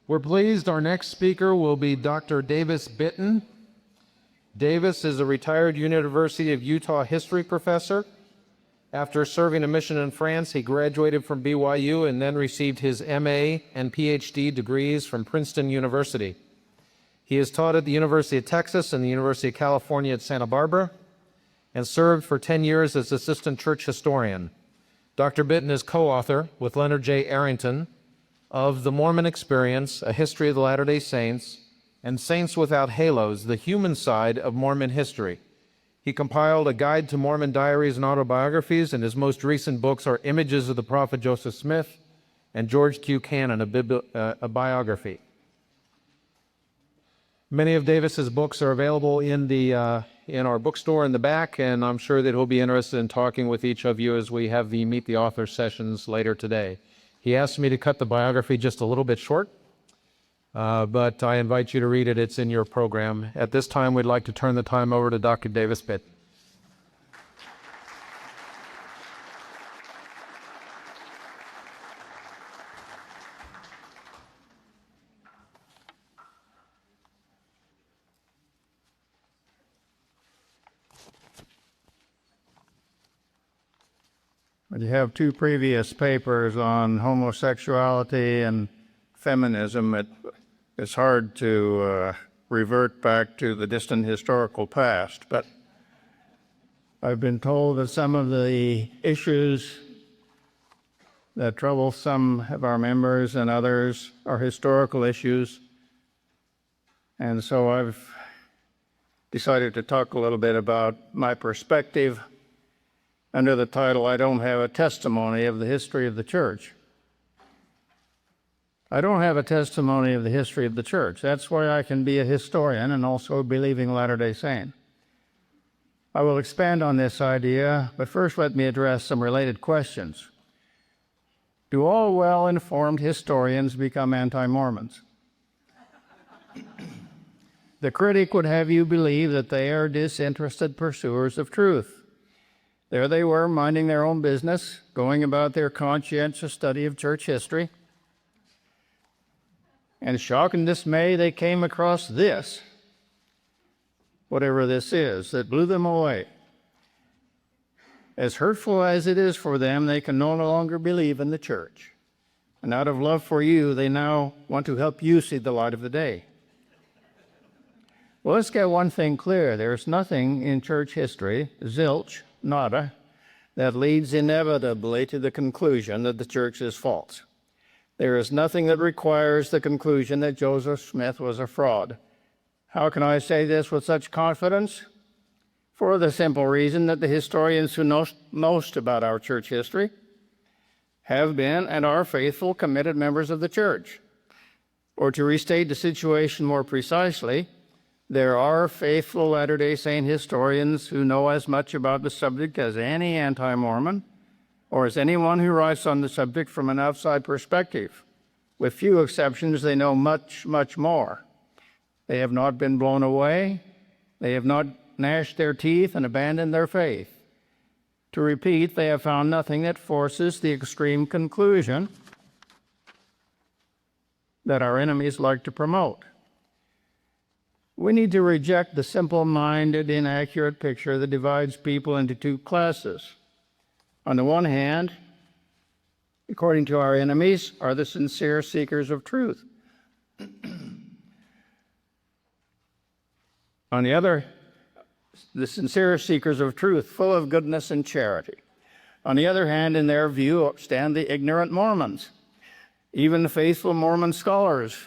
We're pleased our next speaker will be Dr. Davis Bitton. Davis is a retired University of Utah history professor. After serving a mission in France, he graduated from BYU and then received his MA and PhD degrees from Princeton University. He has taught at the University of Texas and the University of California at Santa Barbara and served for 10 years as assistant church historian. Dr. Bitton is co-author with Leonard J. Arrington of The Mormon Experience, A History of the Latter-day Saints, and Saints Without Halos, The Human Side of Mormon History. He compiled a guide to Mormon diaries and autobiographies, and his most recent books are Images of the Prophet Joseph Smith and George Q. Cannon, a biography. Many of Davis's books are available in our bookstore in the back, and I'm sure that he'll be interested in talking with each of you as we have the Meet the Author sessions later today. He asked me to cut the biography just a little bit short, but I invite you to read it. It's in your program. At this time, we'd like to turn the time over to Dr. Davis Bitton. You have two previous papers on homosexuality and feminism. It's hard to revert back to the distant historical past, but I've been told that some of the issues that trouble some of our members and others are historical issues, and so I've decided to talk a little bit about my perspective under the title, I Don't Have a Testimony of the History of the Church. I don't have a testimony of the history of the church. That's why I can be a historian and also a believing Latter-day Saint. I will expand on this idea, but first let me address some related questions. Do all well-informed historians become anti-Mormons? The critic would have you believe that they are disinterested pursuers of truth. There they were, minding their own business, going about their conscientious study of church history. And shock and dismay, they came across this, whatever this is, that blew them away. As hurtful as it is for them, they can no longer believe in the church. And out of love for you, they now want to help you see the light of the day. Well, let's get one thing clear. There's nothing in church history, zilch, nada, that leads inevitably to the conclusion that the church is false. There is nothing that requires the conclusion that Joseph Smith was a fraud. How can I say this with such confidence? For the simple reason that the historians who know most about our church history have been and are faithful, committed members of the church. Or to restate the situation more precisely, there are faithful Latter-day Saint historians who know as much about the subject as any anti-Mormon or as anyone who writes on the subject from an outside perspective. With few exceptions, they know much, much more. They have not been blown away. They have not gnashed their teeth and abandoned their faith. To repeat, they have found nothing that forces the extreme conclusion that our enemies like to promote. We need to reject the simple-minded, inaccurate picture that divides people into two classes. On the one hand, according to our enemies, are the sincere seekers of truth. On the other, the sincere seekers of truth, full of goodness and charity. On the other hand, in their view, stand the ignorant Mormons. Even the faithful Mormon scholars,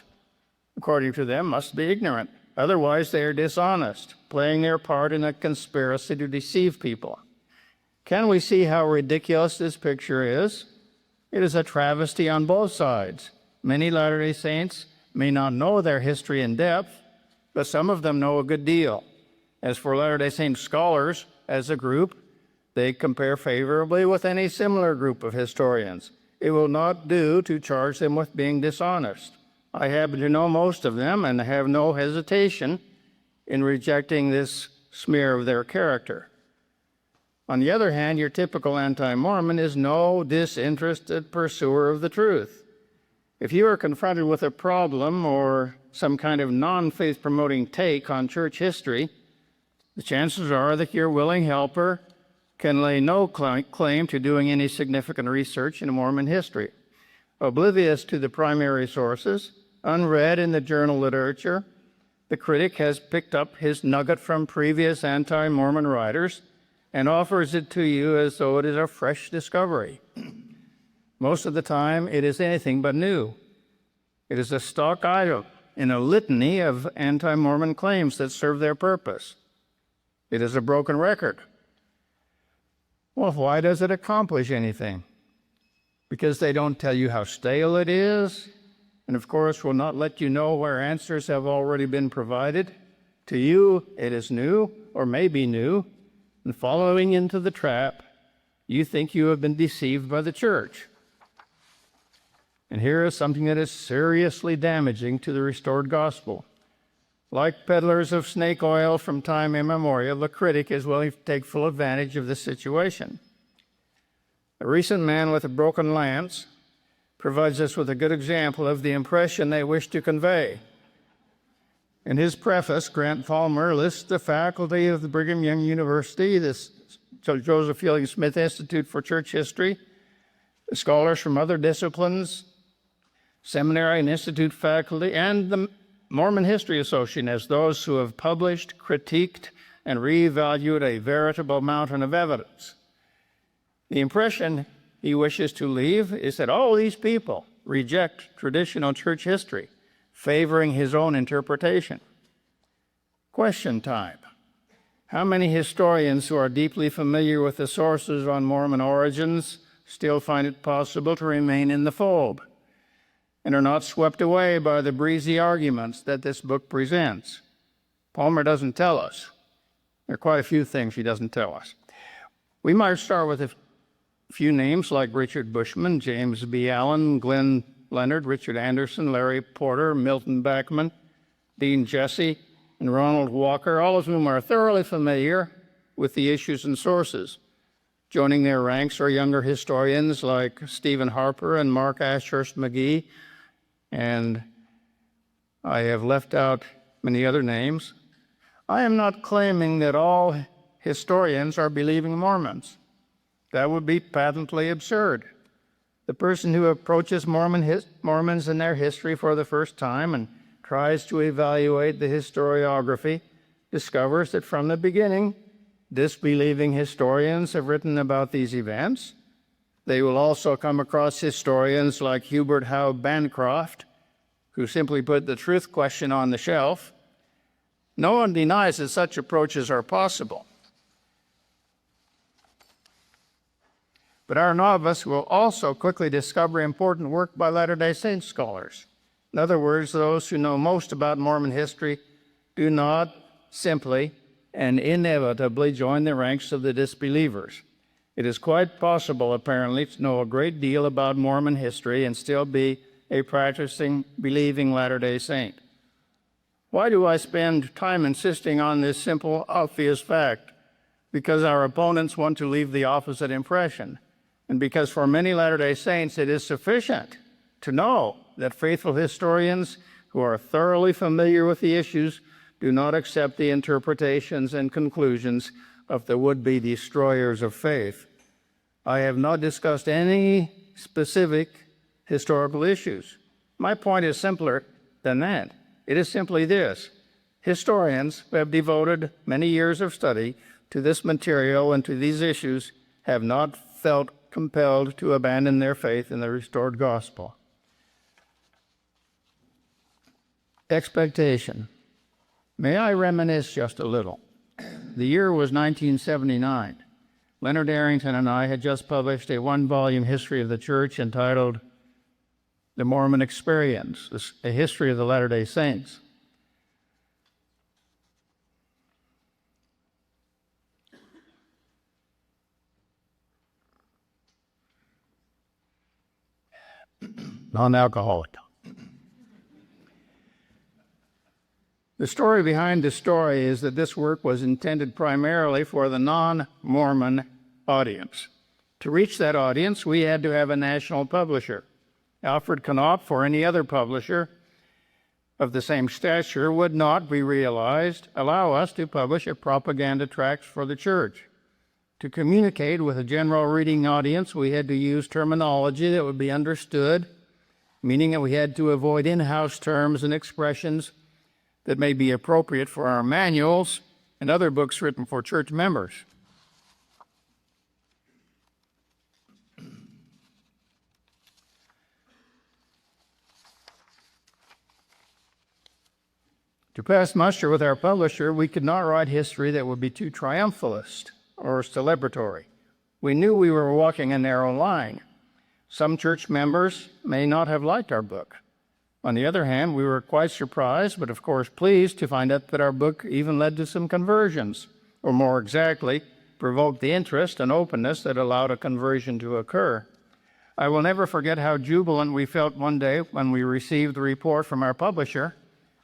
according to them, must be ignorant. Otherwise, they are dishonest, playing their part in a conspiracy to deceive people. Can we see how ridiculous this picture is? It is a travesty on both sides. Many Latter-day Saints may not know their history in depth, but some of them know a good deal. As for Latter-day Saint scholars, as a group, they compare favorably with any similar group of historians. It will not do to charge them with being dishonest. I happen to know most of them and have no hesitation in rejecting this smear of their character. On the other hand, your typical anti-Mormon is no disinterested pursuer of the truth. If you are confronted with a problem or some kind of non-faith promoting take on church history, the chances are that your willing helper can lay no claim to doing any significant research in Mormon history. Oblivious to the primary sources, unread in the journal literature, the critic has picked up his nugget from previous anti-Mormon writers and offers it to you as though it is a fresh discovery. Most of the time, it is anything but new. It is a stock item in a litany of anti-Mormon claims that serve their purpose. It is a broken record. Well, why does it accomplish anything? Because they don't tell you how stale it is, and of course will not let you know where answers have already been provided. To you, it is new, or may be new, and following into the trap, you think you have been deceived by the church. And here is something that is seriously damaging to the restored gospel. Like peddlers of snake oil from time immemorial, the critic is willing to take full advantage of this situation. A recent man with a broken lance provides us with a good example of the impression they wish to convey. In his preface, Grant Palmer lists the faculty of the Brigham Young University, the Joseph Fielding Smith Institute for Church History, the scholars from other disciplines, seminary and institute faculty, and the Mormon History Association as those who have published, critiqued, and reevaluated a veritable mountain of evidence. The impression he wishes to leave is that all these people reject traditional church history, favoring his own interpretation. Question time. How many historians who are deeply familiar with the sources on Mormon origins still find it possible to remain in the fold and are not swept away by the breezy arguments that this book presents? Palmer doesn't tell us. There are quite a few things he doesn't tell us. We might start with a few names like Richard Bushman, James B. Allen, Glenn Leonard, Richard Anderson, Larry Porter, Milton Backman, Dean Jesse, and Ronald Walker, all of whom are thoroughly familiar with the issues and sources. Joining their ranks are younger historians like Stephen Harper and Mark Ashurst McGee, and I have left out many other names. I am not claiming that all historians are believing Mormons. That would be patently absurd. The person who approaches Mormons and their history for the first time and tries to evaluate the historiography discovers that from the beginning, disbelieving historians have written about these events. They will also come across historians like Hubert Howe Bancroft, who simply put the truth question on the shelf. No one denies that such approaches are possible. But our novice will also quickly discover important work by Latter-day Saint scholars. In other words, those who know most about Mormon history do not simply and inevitably join the ranks of the disbelievers. It is quite possible, apparently, to know a great deal about Mormon history and still be a practicing, believing Latter-day Saint. Why do I spend time insisting on this simple, obvious fact? Because our opponents want to leave the opposite impression, and because for many Latter-day Saints it is sufficient to know that faithful historians who are thoroughly familiar with the issues do not accept the interpretations and conclusions of the would-be destroyers of faith. I have not discussed any specific historical issues. My point is simpler than that. It is simply this. Historians who have devoted many years of study to this material and to these issues have not felt compelled to abandon their faith in the restored gospel. Expectation. May I reminisce just a little? The year was 1979. Leonard Arrington and I had just published a one-volume history of the church entitled The Mormon Experience, a history of the Latter-day Saints. Non-alcoholic. The story behind the story is that this work was intended primarily for the non-Mormon audience. To reach that audience, we had to have a national publisher. Alfred Knopf or any other publisher of the same stature would not, we realized, allow us to publish a propaganda tract for the church. To communicate with a general reading audience, we had to use terminology that would be understood, meaning that we had to avoid in-house terms and expressions that may be appropriate for our manuals and other books written for church members. To pass muster with our publisher, we could not write history that would be too triumphalist or celebratory. We knew we were walking a narrow line. Some church members may not have liked our book. On the other hand, we were quite surprised, but of course pleased, to find out that our book even led to some conversions, or more exactly, provoked the interest and openness that allowed a conversion to occur. I will never forget how jubilant we felt one day when we received the report from our publisher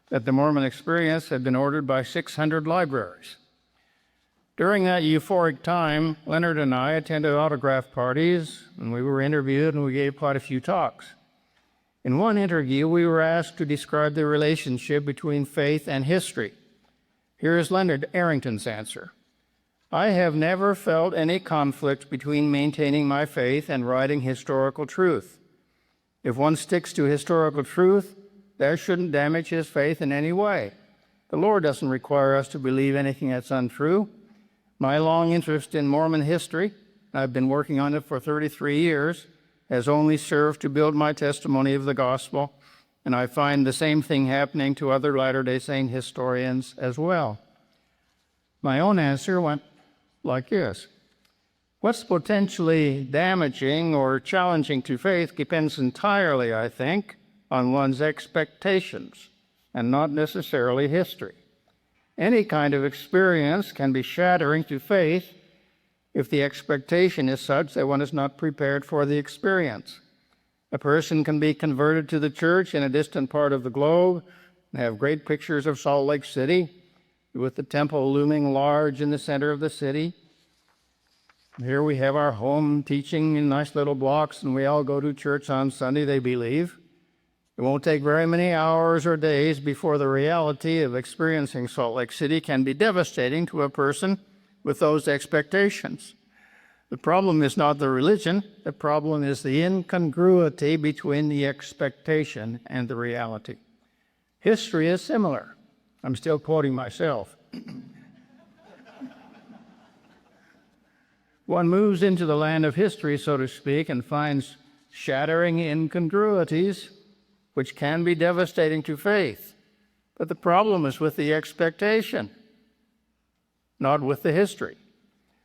that the Mormon Experience had been ordered by 600 libraries. During that euphoric time, Leonard and I attended autograph parties, and we were interviewed, and we gave quite a few talks. In one interview, we were asked to describe the relationship between faith and history. Here is Leonard Arrington's answer. I have never felt any conflict between maintaining my faith and writing historical truth. If one sticks to historical truth, that shouldn't damage his faith in any way. The Lord doesn't require us to believe anything that's untrue. My long interest in Mormon history, I've been working on it for 33 years, has only served to build my testimony of the gospel, and I find the same thing happening to other Latter-day Saint historians as well. My own answer went like this. What's potentially damaging or challenging to faith depends entirely, I think, on one's expectations and not necessarily history. Any kind of experience can be shattering to faith if the expectation is such that one is not prepared for the experience. A person can be converted to the church in a distant part of the globe and have great pictures of Salt Lake City, with the temple looming large in the center of the city. Here we have our home teaching in nice little blocks, and we all go to church on Sunday, they believe. It won't take very many hours or days before the reality of experiencing Salt Lake City can be devastating to a person with those expectations. The problem is not the religion, the problem is the incongruity between the expectation and the reality. History is similar. I'm still quoting myself. One moves into the land of history, so to speak, and finds shattering incongruities, which can be devastating to faith. But the problem is with the expectation, not with the history.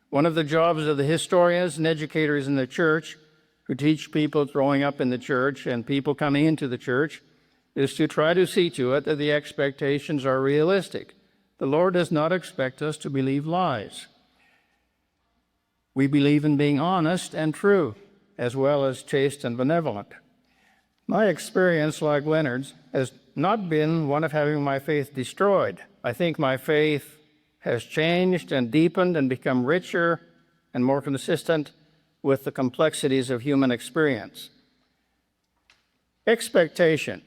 One of the jobs of the historians and educators in the church who teach people growing up in the church and people coming into the church is to try to see to it that the expectations are realistic. The Lord does not expect us to believe lies. We believe in being honest and true, as well as chaste and benevolent. My experience, like Leonard's, has not been one of having my faith destroyed. I think my faith has changed and deepened and become richer and more consistent with the complexities of human experience. Expectation.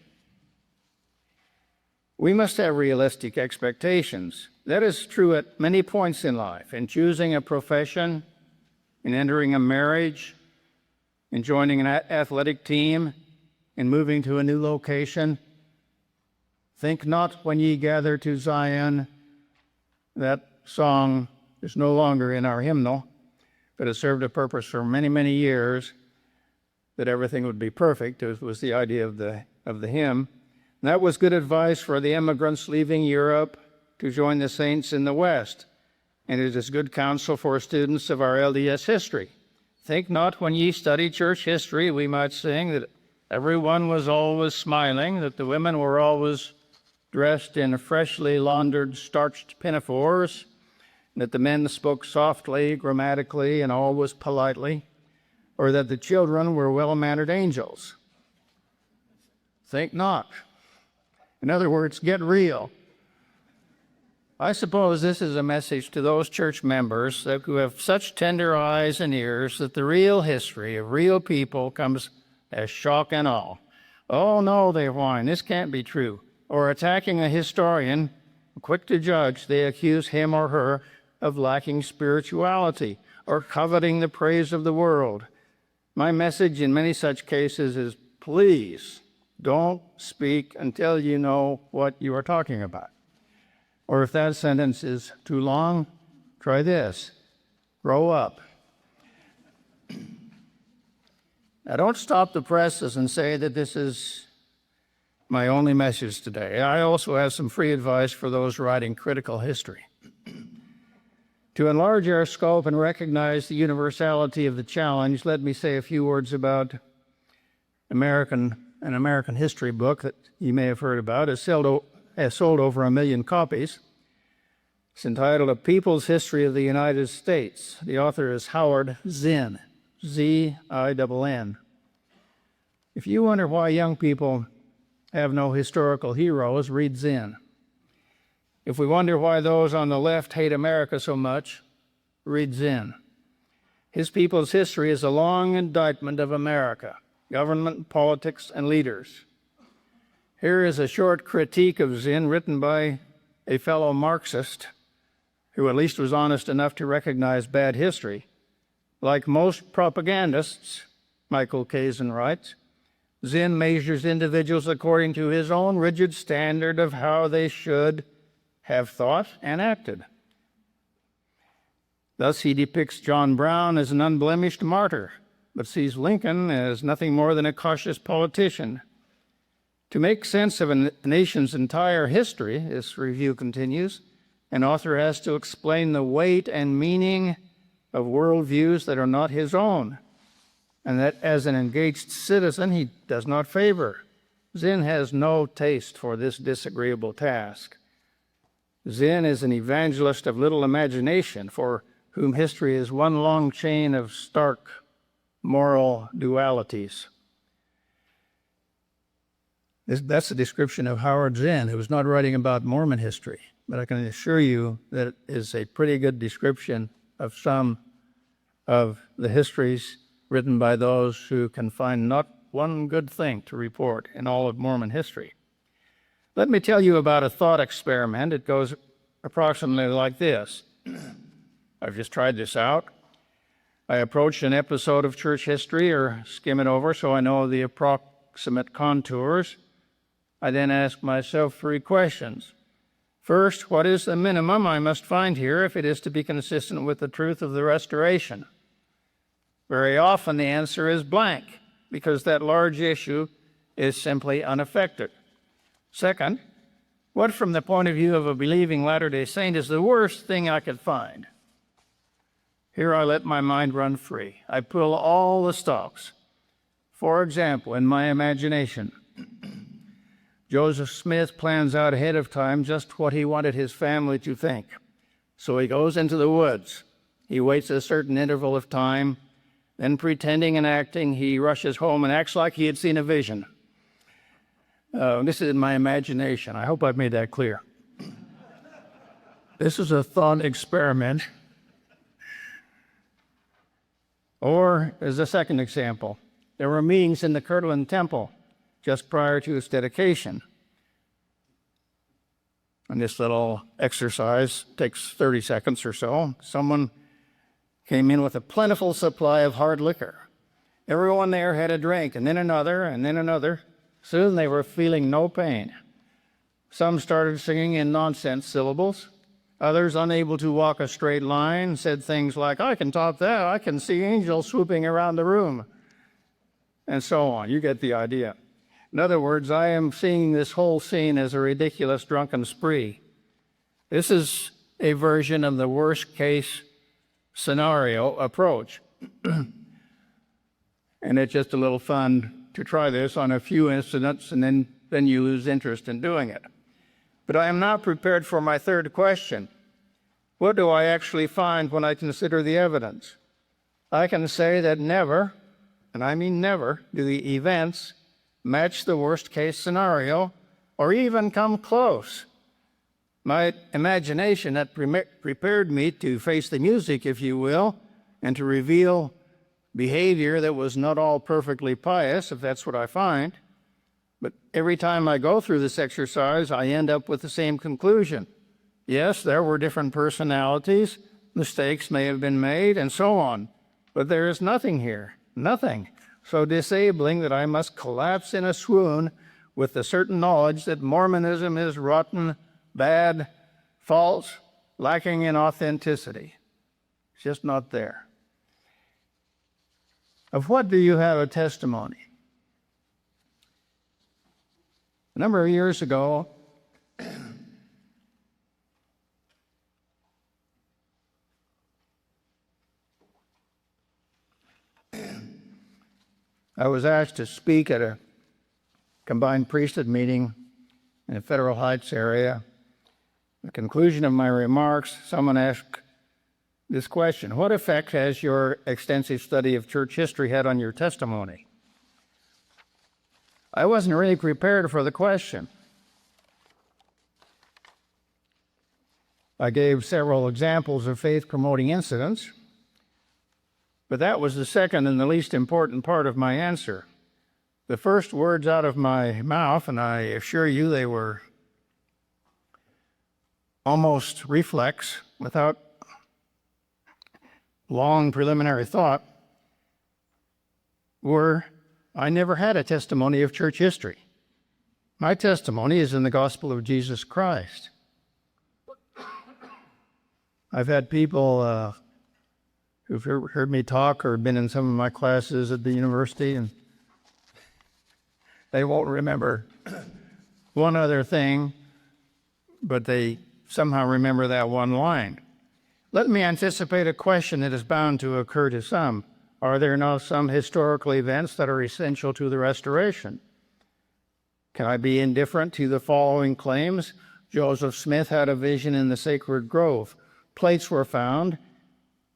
We must have realistic expectations. That is true at many points in life, in choosing a profession, in entering a marriage, in joining an athletic team, in moving to a new location. Think not when ye gather to Zion. That song is no longer in our hymnal, but it served a purpose for many, many years, that everything would be perfect. It was the idea of the hymn. And that was good advice for the immigrants leaving Europe to join the saints in the West. And it is good counsel for students of our LDS history. Think not when ye study church history, we might sing, that everyone was always smiling, that the women were always dressed in freshly laundered, starched pinafores, and that the men spoke softly, grammatically, and always politely, or that the children were well-mannered angels. Think not. In other words, get real. I suppose this is a message to those church members who have such tender eyes and ears that the real history of real people comes as shock and awe. Oh no, they whine, this can't be true. Or attacking a historian, quick to judge, they accuse him or her of lacking spirituality or coveting the praise of the world. My message in many such cases is, please don't speak until you know what you are talking about. Or if that sentence is too long, try this: grow up. Now, don't stop the presses and say that this is my only message today. I also have some free advice for those writing critical history. To enlarge our scope and recognize the universality of the challenge, let me say a few words about an American history book that you may have heard about. It has sold over 1 million copies. It's entitled A People's History of the United States. The author is Howard Zinn, Z-I-N-N. If you wonder why young people have no historical heroes, read Zinn. If we wonder why those on the left hate America so much, read Zinn. His people's history is a long indictment of America, government, politics, and leaders. Here is a short critique of Zinn written by a fellow Marxist who at least was honest enough to recognize bad history. Like most propagandists, Michael Kazin writes, Zinn measures individuals according to his own rigid standard of how they should have thought and acted. Thus, he depicts John Brown as an unblemished martyr, but sees Lincoln as nothing more than a cautious politician. To make sense of a nation's entire history, this review continues, an author has to explain the weight and meaning of worldviews that are not his own, and that as an engaged citizen he does not favor. Zinn has no taste for this disagreeable task. Zinn is an evangelist of little imagination, for whom history is one long chain of stark moral dualities. That's a description of Howard Zinn, who was not writing about Mormon history, but I can assure you that it is a pretty good description of some of the histories written by those who can find not one good thing to report in all of Mormon history. Let me tell you about a thought experiment. It goes approximately like this. I've just tried this out. I approach an episode of church history or skim it over so I know the approximate contours. I then ask myself 3 questions. First, what is the minimum I must find here if it is to be consistent with the truth of the Restoration? Very often the answer is blank, because that large issue is simply unaffected. Second, what from the point of view of a believing Latter-day Saint is the worst thing I could find? Here I let my mind run free. I pull all the stops. For example, in my imagination, Joseph Smith plans out ahead of time just what he wanted his family to think. So he goes into the woods. He waits a certain interval of time, then pretending and acting, he rushes home and acts like he had seen a vision. This is in my imagination. I hope I've made that clear. This is a thought experiment. Or, as a second example, there were meetings in the Kirtland Temple just prior to its dedication. And this little exercise takes 30 seconds or so. Someone came in with a plentiful supply of hard liquor. Everyone there had a drink, and then another, and then another. Soon they were feeling no pain. Some started singing in nonsense syllables. Others, unable to walk a straight line, said things like, I can top that, I can see angels swooping around the room, and so on. You get the idea. In other words, I am seeing this whole scene as a ridiculous drunken spree. This is a version of the worst-case scenario approach. And it's just a little fun to try this on a few incidents, and then you lose interest in doing it. But I am not prepared for my third question. What do I actually find when I consider the evidence? I can say that never, and I mean never, do the events match the worst-case scenario or even come close. My imagination had prepared me to face the music, if you will, and to reveal behavior that was not all perfectly pious, if that's what I find. But every time I go through this exercise, I end up with the same conclusion. Yes, there were different personalities, mistakes may have been made, and so on. But there is nothing here, nothing so disabling that I must collapse in a swoon with the certain knowledge that Mormonism is rotten, bad, false, lacking in authenticity. It's just not there. Of what do you have a testimony? A number of years ago, I was asked to speak at a combined priesthood meeting in the Federal Heights area. At the conclusion of my remarks, someone asked this question: what effect has your extensive study of church history had on your testimony? I wasn't really prepared for the question. I gave several examples of faith-promoting incidents, but that was the second and the least important part of my answer. The first words out of my mouth, and I assure you they were almost reflex, without long preliminary thought, were, I never had a testimony of church history. My testimony is in the gospel of Jesus Christ. I've had people who've heard me talk or been in some of my classes at the university, and they won't remember one other thing, but they somehow remember that one line. Let me anticipate a question that is bound to occur to some. Are there now some historical events that are essential to the restoration? Can I be indifferent to the following claims? Joseph Smith had a vision in the sacred grove. Plates were found,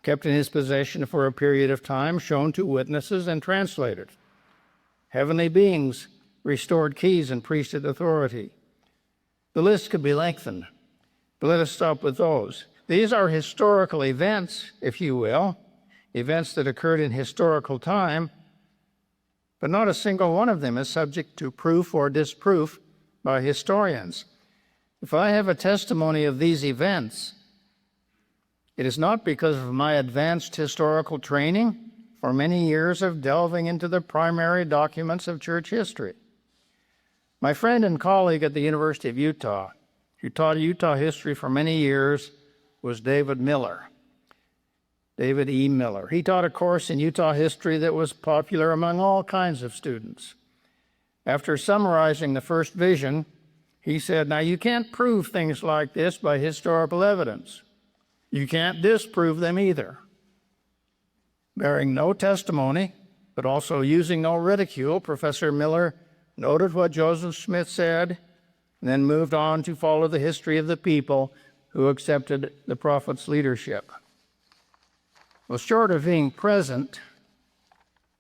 kept in his possession for a period of time, shown to witnesses and translated. Heavenly beings restored keys and priesthood authority. The list could be lengthened, but let us stop with those. These are historical events, if you will, events that occurred in historical time, but not a single one of them is subject to proof or disproof by historians. If I have a testimony of these events, it is not because of my advanced historical training or many years of delving into the primary documents of church history. My friend and colleague at the University of Utah, who taught Utah history for many years, was David Miller. David E. Miller. He taught a course in Utah history that was popular among all kinds of students. After summarizing the first vision, he said, now you can't prove things like this by historical evidence. You can't disprove them either. Bearing no testimony, but also using no ridicule, Professor Miller noted what Joseph Smith said, and then moved on to follow the history of the people who accepted the prophet's leadership. Well, short of being present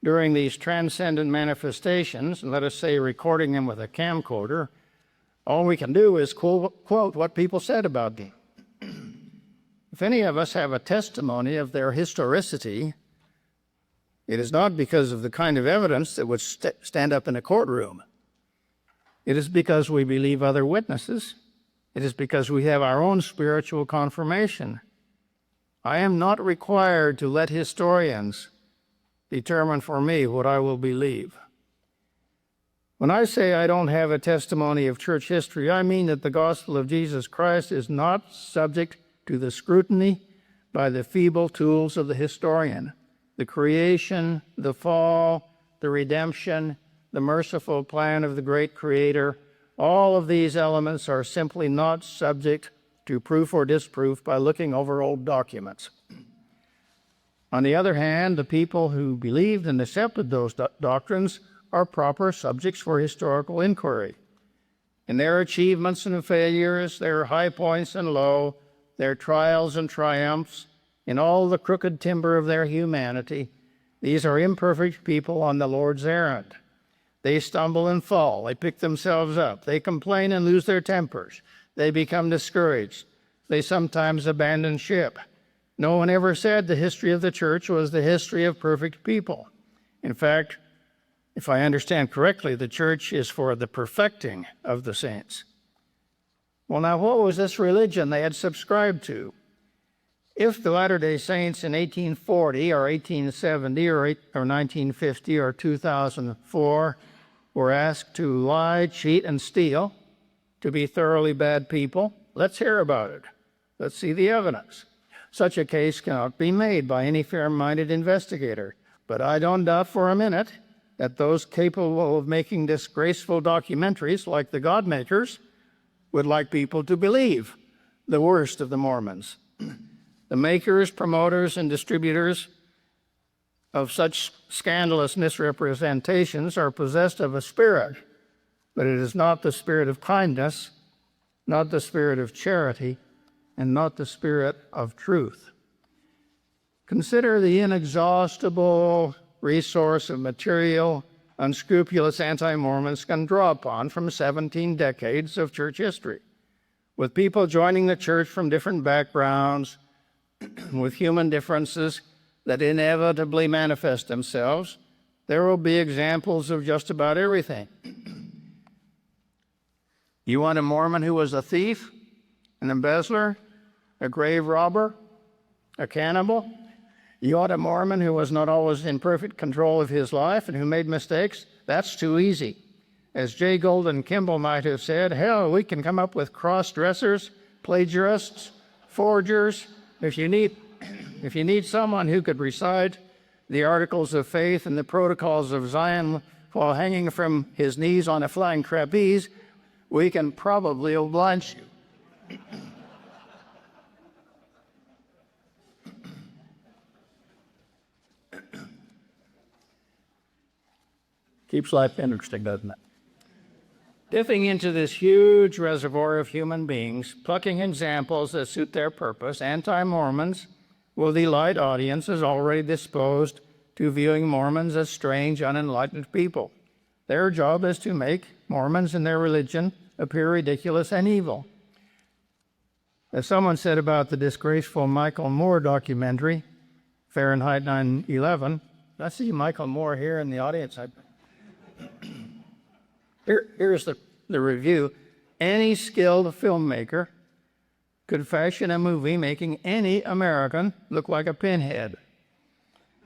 during these transcendent manifestations, and let us say recording them with a camcorder, all we can do is quote what people said about them. If any of us have a testimony of their historicity, it is not because of the kind of evidence that would stand up in a courtroom. It is because we believe other witnesses. It is because we have our own spiritual confirmation. I am not required to let historians determine for me what I will believe. When I say I don't have a testimony of church history, I mean that the gospel of Jesus Christ is not subject to the scrutiny by the feeble tools of the historian. The creation, the fall, the redemption, the merciful plan of the great Creator, all of these elements are simply not subject to proof or disproof by looking over old documents. On the other hand, the people who believed and accepted those doctrines are proper subjects for historical inquiry. In their achievements and failures, their high points and low, their trials and triumphs, in all the crooked timber of their humanity, these are imperfect people on the Lord's errand. They stumble and fall. They pick themselves up. They complain and lose their tempers. They become discouraged. They sometimes abandon ship. No one ever said the history of the church was the history of perfect people. In fact, if I understand correctly, the church is for the perfecting of the saints. Well, now, what was this religion they had subscribed to? If the Latter-day Saints in 1840 or 1870 or 1950 or 2004 were asked to lie, cheat, and steal, to be thoroughly bad people, let's hear about it. Let's see the evidence. Such a case cannot be made by any fair-minded investigator, but I don't doubt for a minute that those capable of making disgraceful documentaries, like the Godmakers, would like people to believe the worst of the Mormons. The makers, promoters, and distributors of such scandalous misrepresentations are possessed of a spirit, but it is not the spirit of kindness, not the spirit of charity, and not the spirit of truth. Consider the inexhaustible resource of material unscrupulous anti-Mormons can draw upon from 17 decades of church history. With people joining the church from different backgrounds, with human differences that inevitably manifest themselves, there will be examples of just about everything. You want a Mormon who was a thief, an embezzler, a grave robber, a cannibal? You want a Mormon who was not always in perfect control of his life and who made mistakes? That's too easy. As J. Golden Kimball might have said, hell, we can come up with cross-dressers, plagiarists, forgers. If you need someone who could recite the Articles of Faith and the Protocols of Zion while hanging from his knees on a flying trapeze, we can probably oblige you. Keeps life interesting, doesn't it? Dipping into this huge reservoir of human beings, plucking examples that suit their purpose, anti-Mormons will delight audiences already disposed to viewing Mormons as strange, unenlightened people. Their job is to make Mormons and their religion appear ridiculous and evil. As someone said about the disgraceful Michael Moore documentary, Fahrenheit 9/11, I see Michael Moore here in the audience. Here's the review. Any skilled filmmaker could fashion a movie making any American look like a pinhead.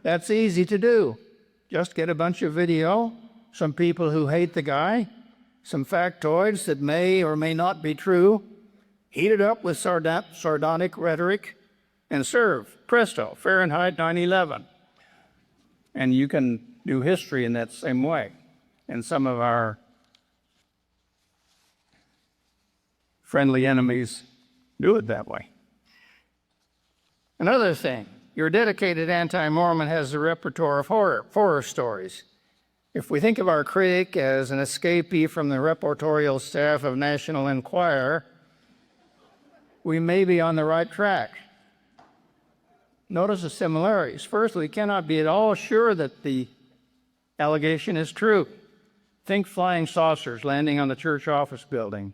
That's easy to do. Just get a bunch of video, some people who hate the guy, some factoids that may or may not be true, heat it up with sardonic rhetoric, and serve. Presto, Fahrenheit 9/11. And you can do history in that same way. And some of our friendly enemies do it that way. Another thing, your dedicated anti-Mormon has a repertoire of horror stories. If we think of our critic as an escapee from the reportorial staff of National Enquirer, we may be on the right track. Notice the similarities. First, we cannot be at all sure that the allegation is true. Think flying saucers landing on the church office building,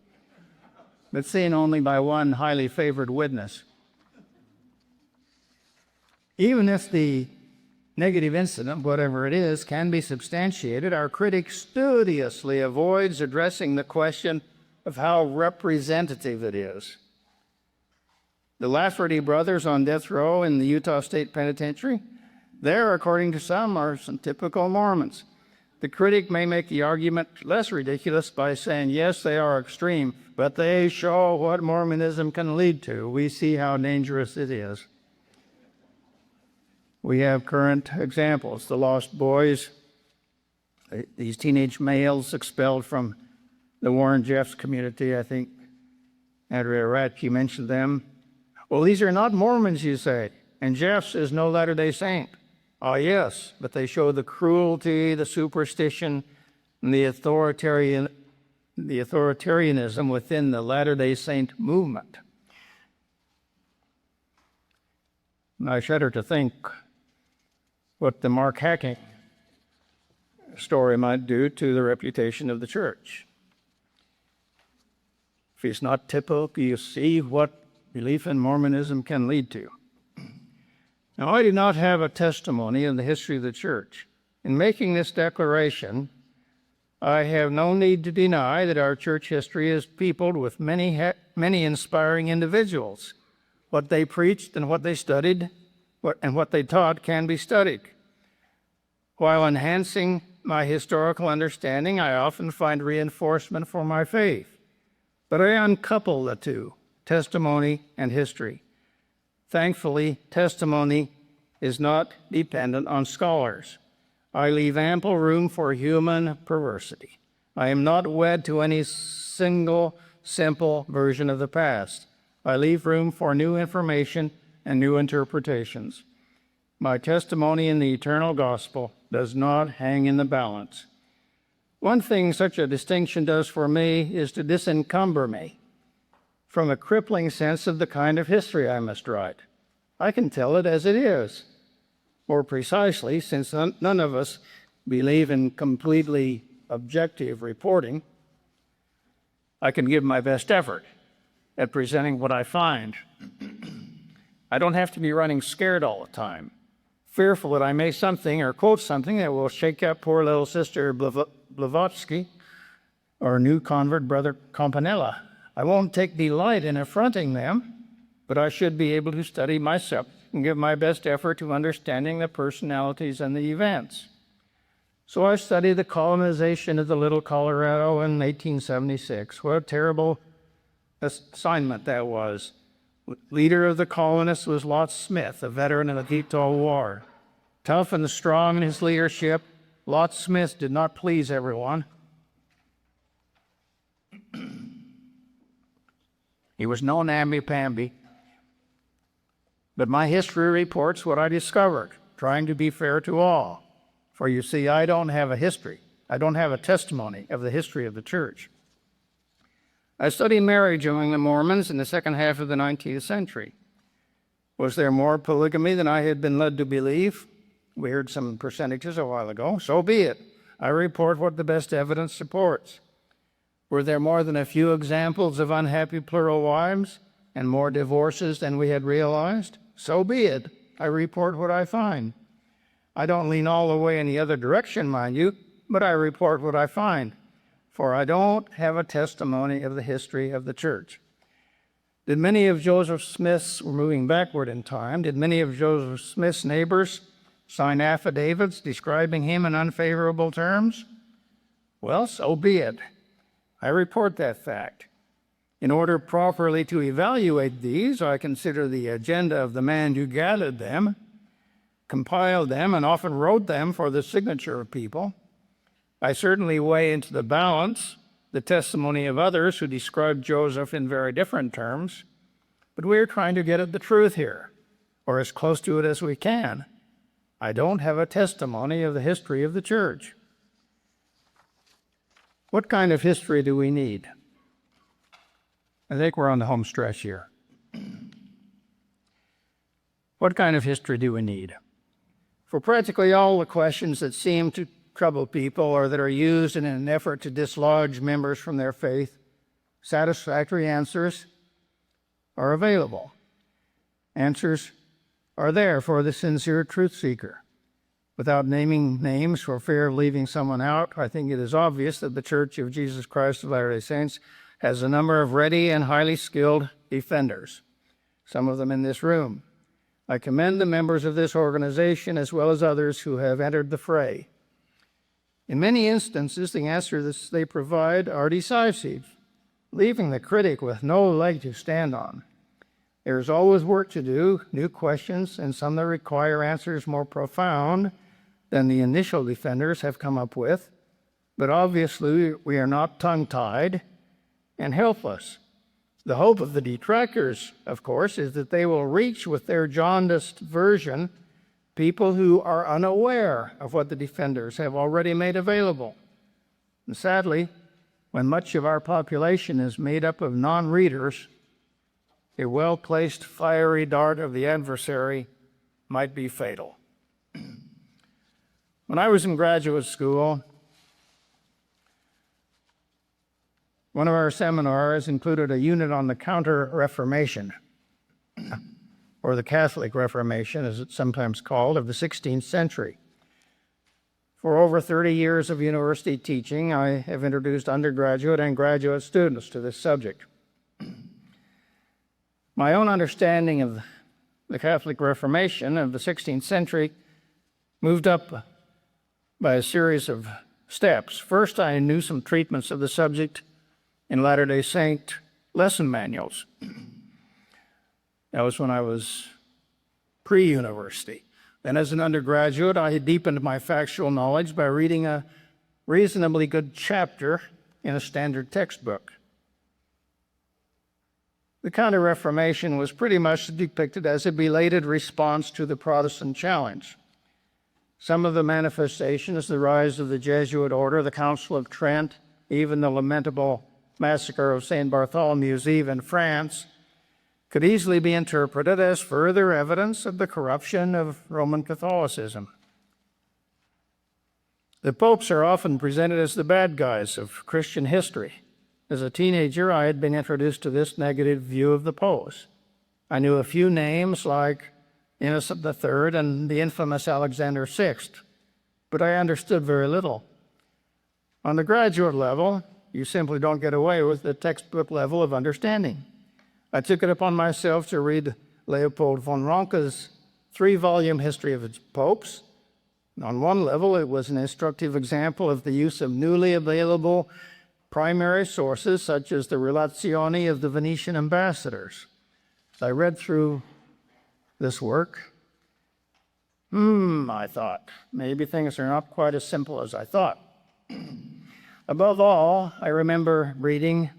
but seen only by one highly favored witness. Even if the negative incident, whatever it is, can be substantiated, our critic studiously avoids addressing the question of how representative it is. The Lafferty brothers on death row in the Utah State Penitentiary, there, according to some, are some typical Mormons. The critic may make the argument less ridiculous by saying, yes, they are extreme, but they show what Mormonism can lead to. We see how dangerous it is. We have current examples. The Lost Boys, these teenage males expelled from the Warren Jeffs community. I think Andrea Ratke mentioned them. Well, these are not Mormons, you say, and Jeffs is no Latter-day Saint. Ah, yes, but they show the cruelty, the superstition, and the authoritarianism within the Latter-day Saint movement. And I shudder to think what the Mark Hacking story might do to the reputation of the church. If he's not typical, you see what belief in Mormonism can lead to. Now, I do not have a testimony in the history of the church. In making this declaration, I have no need to deny that our church history is peopled with many inspiring individuals. What they preached and what they studied and what they taught can be studied. While enhancing my historical understanding, I often find reinforcement for my faith. But I uncouple the two, testimony and history. Thankfully, testimony is not dependent on scholars. I leave ample room for human perversity. I am not wed to any single, simple version of the past. I leave room for new information and new interpretations. My testimony in the eternal gospel does not hang in the balance. One thing such a distinction does for me is to disencumber me from a crippling sense of the kind of history I must write. I can tell it as it is. More precisely, since none of us believe in completely objective reporting, I can give my best effort at presenting what I find. I don't have to be running scared all the time, fearful that I may something or quote something that will shake up poor little sister Blavatsky or new convert brother Campanella. I won't take delight in affronting them, but I should be able to study myself and give my best effort to understanding the personalities and the events. So I studied the colonization of the Little Colorado in 1876. What a terrible assignment that was. Leader of the colonists was Lot Smith, a veteran of the Utah War. Tough and strong in his leadership, Lot Smith did not please everyone. He was no namby-pamby. But my history reports what I discovered, trying to be fair to all. For you see, I don't have a history. I don't have a testimony of the history of the church. I studied marriage among the Mormons in the second half of the 19th century. Was there more polygamy than I had been led to believe? We heard some percentages a while ago. So be it. I report what the best evidence supports. Were there more than a few examples of unhappy plural wives and more divorces than we had realized? So be it. I report what I find. I don't lean all the way in the other direction, mind you, but I report what I find, for I don't have a testimony of the history of the church. Did many of Joseph Smith's, we're moving backward in time, did many of Joseph Smith's neighbors sign affidavits describing him in unfavorable terms? Well, so be it. I report that fact. In order properly to evaluate these, I consider the agenda of the man who gathered them, compiled them, and often wrote them for the signature of people. I certainly weigh into the balance the testimony of others who describe Joseph in very different terms, but we're trying to get at the truth here, or as close to it as we can. I don't have a testimony of the history of the church. What kind of history do we need? I think we're on the home stretch here. What kind of history do we need? For practically all the questions that seem to trouble people or that are used in an effort to dislodge members from their faith, satisfactory answers are available. Answers are there for the sincere truth seeker. Without naming names for fear of leaving someone out, I think it is obvious that the Church of Jesus Christ of Latter-day Saints has a number of ready and highly skilled defenders, some of them in this room. I commend the members of this organization as well as others who have entered the fray. In many instances, the answers they provide are decisive, leaving the critic with no leg to stand on. There is always work to do, new questions, and some that require answers more profound than the initial defenders have come up with. But obviously, we are not tongue-tied and helpless. The hope of the detractors, of course, is that they will reach with their jaundiced version people who are unaware of what the defenders have already made available. And sadly, when much of our population is made up of non-readers, a well-placed fiery dart of the adversary might be fatal. When I was in graduate school, one of our seminars included a unit on the Counter-Reformation, or the Catholic Reformation, as it's sometimes called, of the 16th century. For over 30 years of university teaching, I have introduced undergraduate and graduate students to this subject. My own understanding of the Catholic Reformation of the 16th century moved up by a series of steps. First, I knew some treatments of the subject in Latter-day Saint lesson manuals. That was when I was pre-university. Then as an undergraduate, I deepened my factual knowledge by reading a reasonably good chapter in a standard textbook. The Counter-Reformation was pretty much depicted as a belated response to the Protestant challenge. Some of the manifestations, the rise of the Jesuit order, the Council of Trent, even the lamentable massacre of St. Bartholomew's Eve in France, could easily be interpreted as further evidence of the corruption of Roman Catholicism. The popes are often presented as the bad guys of Christian history. As a teenager, I had been introduced to this negative view of the popes. I knew a few names like Innocent III and the infamous Alexander VI, but I understood very little. On the graduate level, you simply don't get away with the textbook level of understanding. I took it upon myself to read Leopold von Ranke's 3-volume history of its popes. On one level, it was an instructive example of the use of newly available primary sources, such as the Relazioni of the Venetian ambassadors. As I read through this work, I thought, maybe things are not quite as simple as I thought. Above all, I remember reading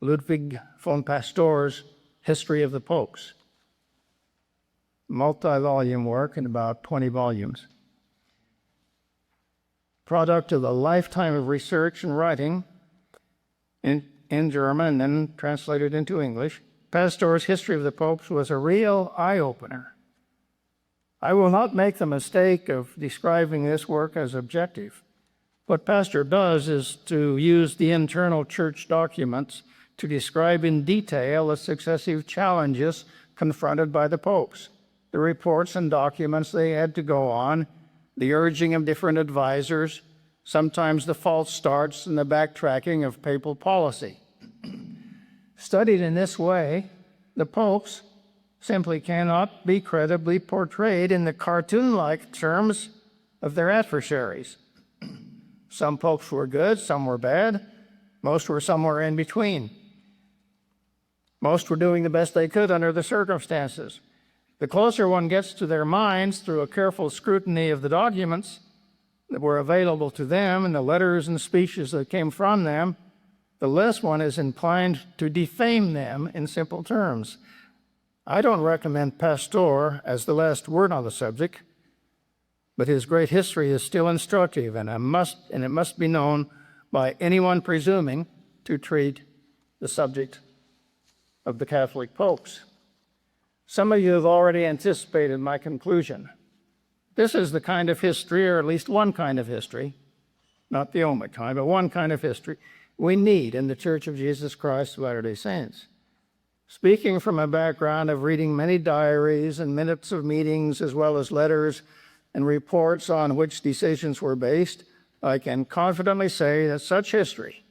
Ludwig von Pastor's History of the Popes, multi-volume work in about 20 volumes. Product of a lifetime of research and writing in German and then translated into English, Pastor's History of the Popes was a real eye-opener. I will not make the mistake of describing this work as objective. What Pastor does is to use the internal church documents to describe in detail the successive challenges confronted by the popes, the reports and documents they had to go on, the urging of different advisors, sometimes the false starts and the backtracking of papal policy. Studied in this way, the popes simply cannot be credibly portrayed in the cartoon-like terms of their adversaries. Some popes were good, some were bad, most were somewhere in between. Most were doing the best they could under the circumstances. The closer one gets to their minds through a careful scrutiny of the documents that were available to them and the letters and speeches that came from them, the less one is inclined to defame them in simple terms. I don't recommend Pastor as the last word on the subject, but his great history is still instructive, and it must be known by anyone presuming to treat the subject of the Catholic popes. Some of you have already anticipated my conclusion. This is the kind of history, or at least one kind of history, not the only kind, but one kind of history we need in the Church of Jesus Christ of Latter-day Saints. Speaking from a background of reading many diaries and minutes of meetings, as well as letters and reports on which decisions were based, I can confidently say that such history,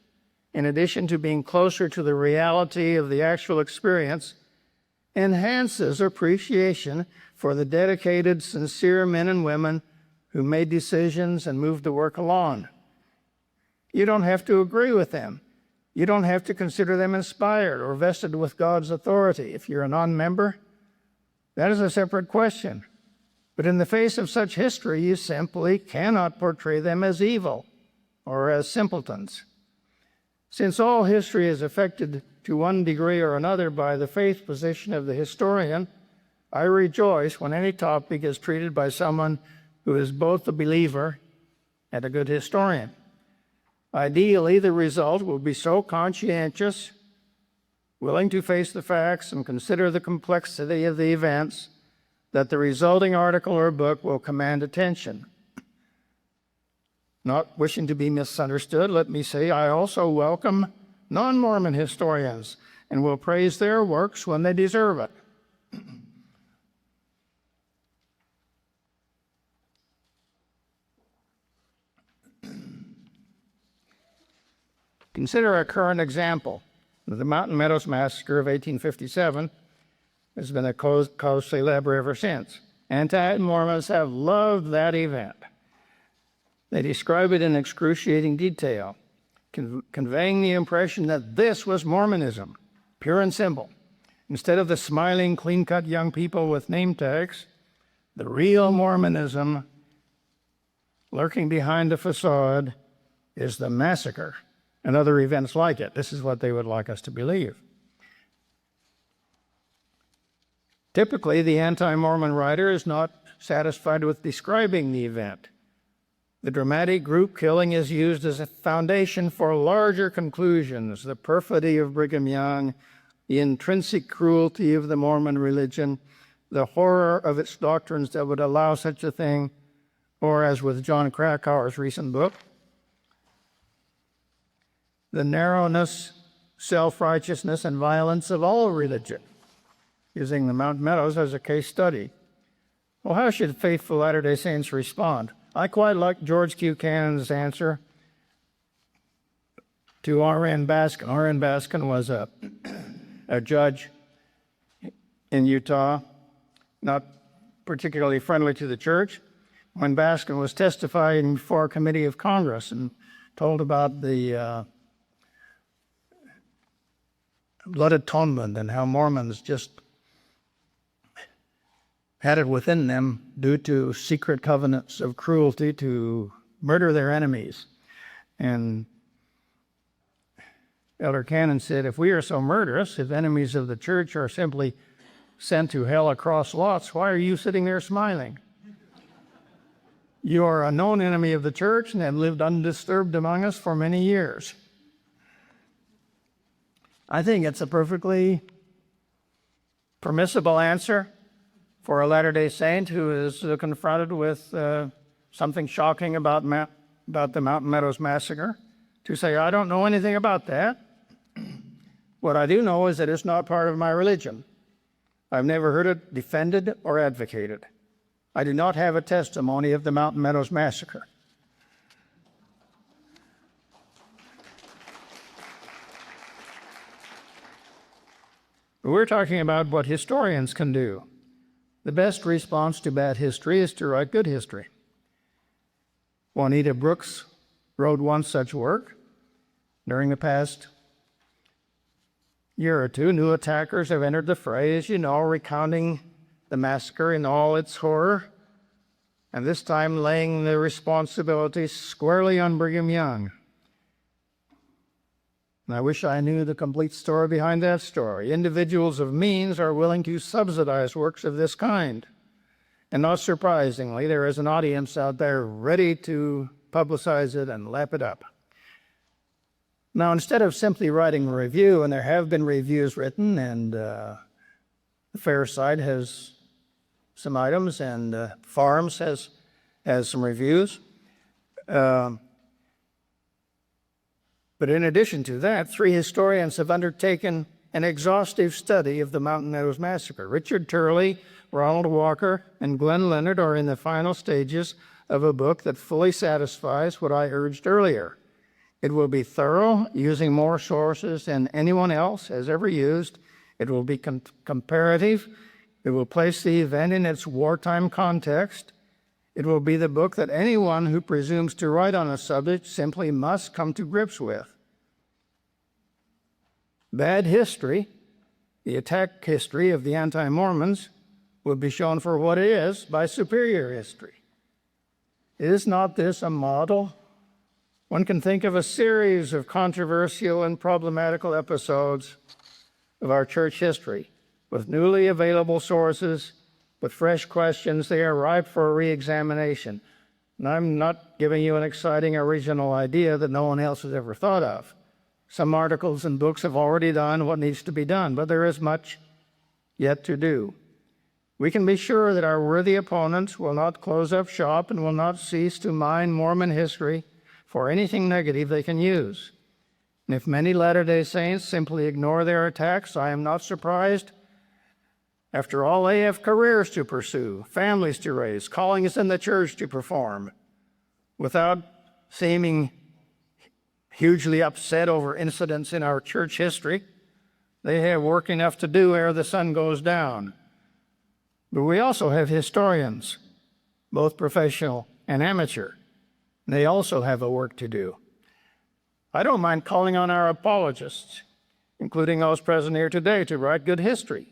in addition to being closer to the reality of the actual experience, enhances appreciation for the dedicated, sincere men and women who made decisions and moved the work along. You don't have to agree with them. You don't have to consider them inspired or vested with God's authority. If you're a non-member, that is a separate question. But in the face of such history, you simply cannot portray them as evil or as simpletons. Since all history is affected to one degree or another by the faith position of the historian, I rejoice when any topic is treated by someone who is both a believer and a good historian. Ideally, the result will be so conscientious, willing to face the facts and consider the complexity of the events, that the resulting article or book will command attention. Not wishing to be misunderstood, let me say I also welcome non-Mormon historians and will praise their works when they deserve it. Consider a current example. The Mountain Meadows Massacre of 1857 has been a cause célèbre ever since. Anti-Mormons have loved that event. They describe it in excruciating detail, conveying the impression that this was Mormonism, pure and simple. Instead of the smiling, clean-cut young people with name tags, the real Mormonism lurking behind the facade is the massacre and other events like it. This is what they would like us to believe. Typically, the anti-Mormon writer is not satisfied with describing the event. The dramatic group killing is used as a foundation for larger conclusions: the perfidy of Brigham Young, the intrinsic cruelty of the Mormon religion, the horror of its doctrines that would allow such a thing, or as with John Krakauer's recent book, the narrowness, self-righteousness, and violence of all religion, using the Mountain Meadows as a case study. Well, how should faithful Latter-day Saints respond? I quite like George Q. Cannon's answer to R.N. Baskin. R.N. Baskin was a judge in Utah, not particularly friendly to the church. When Baskin was testifying before a committee of Congress and told about the blood atonement and how Mormons just had it within them due to secret covenants of cruelty to murder their enemies. And Elder Cannon said, if we are so murderous, if enemies of the church are simply sent to hell across lots, why are you sitting there smiling? You are a known enemy of the church and have lived undisturbed among us for many years. I think it's a perfectly permissible answer for a Latter-day Saint who is confronted with something shocking about the Mountain Meadows Massacre, to say, I don't know anything about that. What I do know is that it's not part of my religion. I've never heard it defended or advocated. I do not have a testimony of the Mountain Meadows Massacre. We're talking about what historians can do. The best response to bad history is to write good history. Juanita Brooks wrote one such work. During the past year or two, new attackers have entered the fray, as you know, recounting the massacre in all its horror, and this time laying the responsibility squarely on Brigham Young. And I wish I knew the complete story behind that story. Individuals of means are willing to subsidize works of this kind. And not surprisingly, there is an audience out there ready to publicize it and lap it up. Now, instead of simply writing a review, and there have been reviews written, and the Fair Side has some items, and Farms has some reviews. But in addition to that, 3 historians have undertaken an exhaustive study of the Mountain Meadows Massacre. Richard Turley, Ronald Walker, and Glenn Leonard are in the final stages of a book that fully satisfies what I urged earlier. It will be thorough, using more sources than anyone else has ever used. It will be comparative. It will place the event in its wartime context. It will be the book that anyone who presumes to write on a subject simply must come to grips with. Bad history, the attack history of the anti-Mormons, will be shown for what it is by superior history. Is not this a model? One can think of a series of controversial and problematical episodes of our church history. With newly available sources, with fresh questions, they are ripe for re-examination. And I'm not giving you an exciting original idea that no one else has ever thought of. Some articles and books have already done what needs to be done, but there is much yet to do. We can be sure that our worthy opponents will not close up shop and will not cease to mine Mormon history for anything negative they can use. And if many Latter-day Saints simply ignore their attacks, I am not surprised. After all, they have careers to pursue, families to raise, callings in the church to perform. Without seeming hugely upset over incidents in our church history. They have work enough to do ere the sun goes down. But we also have historians, both professional and amateur. They also have a work to do. I don't mind calling on our apologists, including those present here today, to write good history.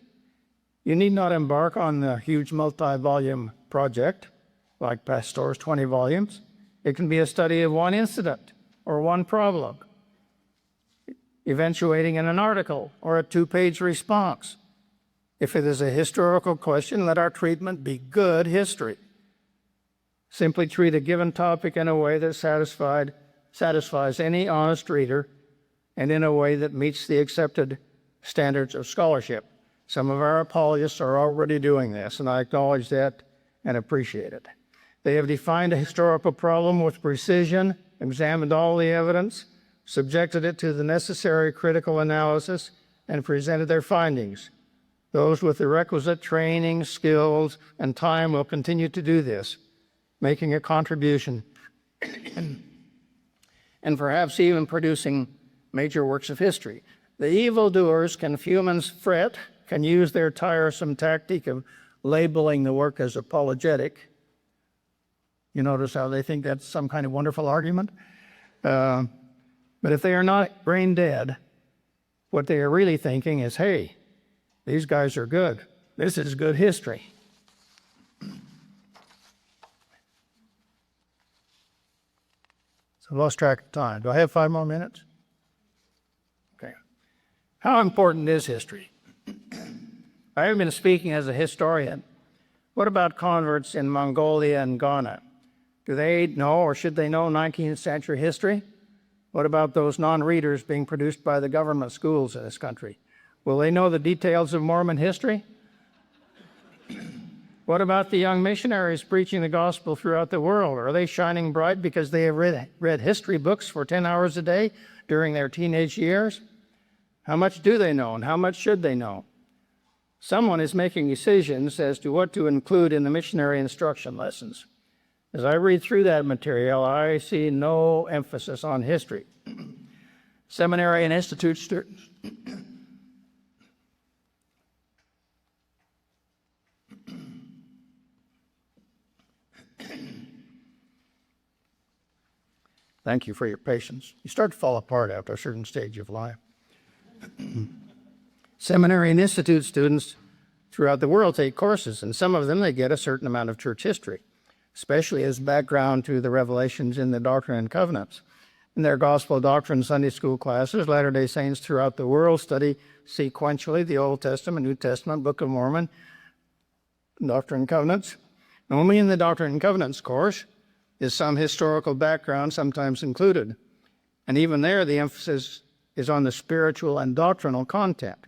You need not embark on the huge multi-volume project, like Pastor's 20 volumes. It can be a study of one incident or one problem, eventuating in an article or a 2-page response. If it is a historical question, let our treatment be good history. Simply treat a given topic in a way that satisfies any honest reader and in a way that meets the accepted standards of scholarship. Some of our apologists are already doing this, and I acknowledge that and appreciate it. They have defined a historical problem with precision, examined all the evidence, subjected it to the necessary critical analysis, and presented their findings. Those with the requisite training, skills, and time will continue to do this, making a contribution and perhaps even producing major works of history. The evildoers can humans fret, can use their tiresome tactic of labeling the work as apologetic. You notice how they think that's some kind of wonderful argument? But if they are not brain dead, what they are really thinking is, hey, these guys are good. This is good history. So I lost track of time. Do I have 5 more minutes? Okay. How important is history? I have been speaking as a historian. What about converts in Mongolia and Ghana? Do they know, or should they know, 19th century history? What about those non-readers being produced by the government schools in this country? Will they know the details of Mormon history? What about the young missionaries preaching the gospel throughout the world? Are they shining bright because they have read history books for 10 hours a day during their teenage years? How much do they know, and how much should they know? Someone is making decisions as to what to include in the missionary instruction lessons. As I read through that material, I see no emphasis on history. Seminary and institute students. Thank you for your patience. You start to fall apart after a certain stage of life. Seminary and institute students throughout the world take courses, and some of them they get a certain amount of church history, especially as background to the revelations in the Doctrine and Covenants. In their gospel doctrine Sunday school classes, Latter-day Saints throughout the world study sequentially the Old Testament, New Testament, Book of Mormon, Doctrine and Covenants. Only in the Doctrine and Covenants course is some historical background sometimes included. And even there, the emphasis is on the spiritual and doctrinal content.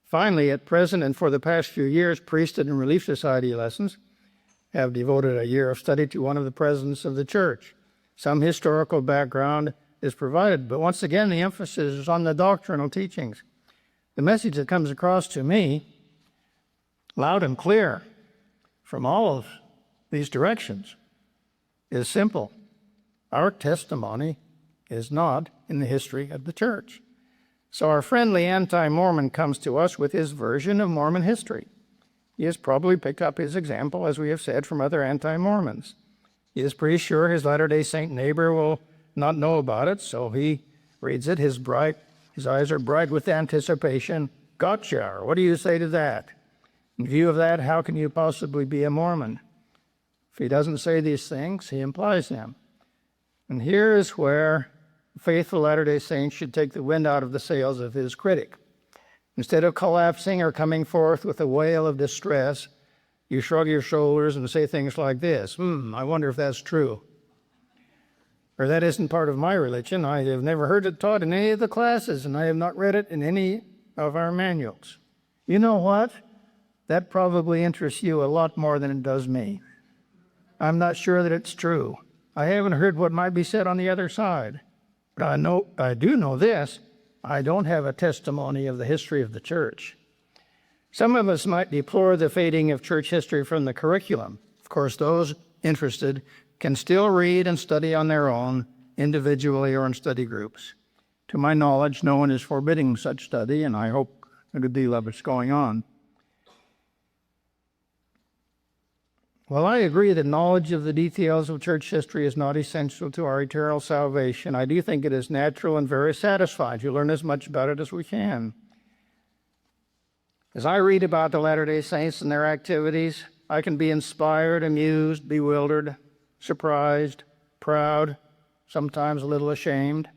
Finally, at present and for the past few years, priesthood and relief society lessons have devoted a year of study to one of the presidents of the church. Some historical background is provided, but once again, the emphasis is on the doctrinal teachings. The message that comes across to me, loud and clear, from all of these directions, is simple. Our testimony is not in the history of the church. So our friendly anti-Mormon comes to us with his version of Mormon history. He has probably picked up his example, as we have said, from other anti-Mormons. He is pretty sure his Latter-day Saint neighbor will not know about it, so he reads it. His eyes are bright with anticipation. Gotcha, or what do you say to that? In view of that, how can you possibly be a Mormon? If he doesn't say these things, he implies them. And here is where faithful Latter-day Saints should take the wind out of the sails of his critic. Instead of collapsing or coming forth with a wail of distress, you shrug your shoulders and say things like this, I wonder if that's true. Or that isn't part of my religion. I have never heard it taught in any of the classes, and I have not read it in any of our manuals. You know what? That probably interests you a lot more than it does me. I'm not sure that it's true. I haven't heard what might be said on the other side. But I do know this. I don't have a testimony of the history of the church. Some of us might deplore the fading of church history from the curriculum. Of course, those interested can still read and study on their own individually or in study groups. To my knowledge, no one is forbidding such study, and I hope a good deal of it's going on. While I agree that knowledge of the details of church history is not essential to our eternal salvation, I do think it is natural and very satisfying to learn as much about it as we can. As I read about the Latter-day Saints and their activities, I can be inspired, amused, bewildered, surprised, proud, sometimes a little ashamed.